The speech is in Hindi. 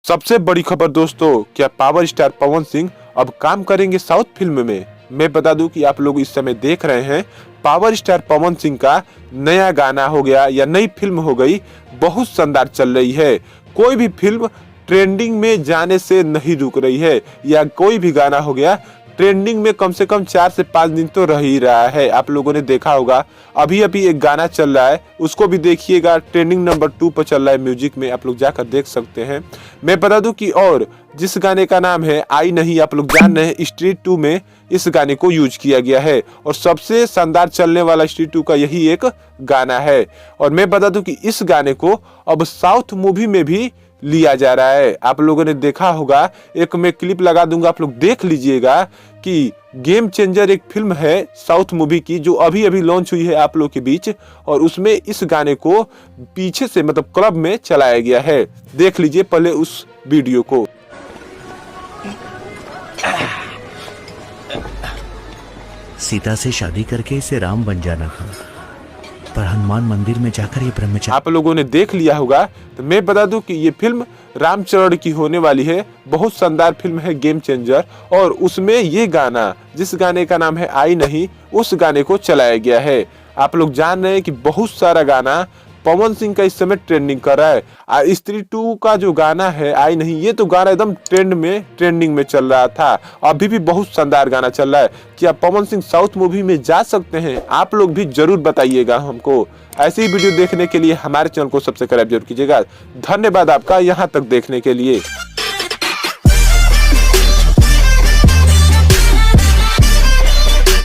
सबसे बड़ी खबर दोस्तों, क्या पावर स्टार पवन सिंह अब काम करेंगे साउथ फिल्म में। मैं बता दूं कि आप लोग इस समय देख रहे हैं पावर स्टार पवन सिंह का नया गाना हो गया या नई फिल्म हो गई, बहुत शानदार चल रही है। कोई भी फिल्म ट्रेंडिंग में जाने से नहीं रुक रही है, या कोई भी गाना हो गया ट्रेंडिंग में कम से कम 4 से 5 दिन तो रह ही रहा है। आप लोगों ने देखा होगा अभी अभी एक गाना चल रहा है, उसको भी देखिएगा, ट्रेंडिंग नंबर 2 पर चल रहा है म्यूजिक में, आप लोग जाकर देख सकते हैं। मैं बता दूं कि और जिस गाने का नाम है आई नहीं, आप लोग जान रहे हैं स्ट्रीट 2 में इस गाने को यूज किया गया है और सबसे शानदार चलने वाला स्ट्रीट 2 का यही एक गाना है। और मैं बता दूं कि इस गाने को अब साउथ मूवी में भी लिया जा रहा है। आप लोगों ने देखा होगा, एक मैं क्लिप लगा दूंगा, आप लोग देख लीजिएगा कि गेम चेंजर एक फिल्म है साउथ मूवी की जो अभी अभी लॉन्च हुई है आप लोग के बीच, और उसमें इस गाने को पीछे से मतलब क्लब में चलाया गया है। देख लीजिए पहले उस वीडियो को। सीता से शादी करके इसे राम बन जाना था, पर हनुमान मंदिर में जाकर ये ब्रह्मचारी। आप लोगों ने देख लिया होगा, तो मैं बता दूं कि ये फिल्म रामचरण की होने वाली है। बहुत शानदार फिल्म है गेम चेंजर, और उसमें ये गाना, जिस गाने का नाम है आई नहीं, उस गाने को चलाया गया है। आप लोग जान रहे हैं कि बहुत सारा गाना पवन सिंह का इस समय ट्रेंडिंग कर रहा है। स्त्री 2 का जो गाना है आई नहीं, ये तो गाना एकदम ट्रेंडिंग में चल रहा था, अभी भी बहुत शानदार गाना चल रहा है। क्या पवन सिंह साउथ मूवी में जा सकते हैं? आप लोग भी जरूर बताइएगा हमको। ऐसी वीडियो देखने के लिए हमारे चैनल को सब्सक्राइब जरूर कीजिएगा। धन्यवाद आपका यहाँ तक देखने के लिए।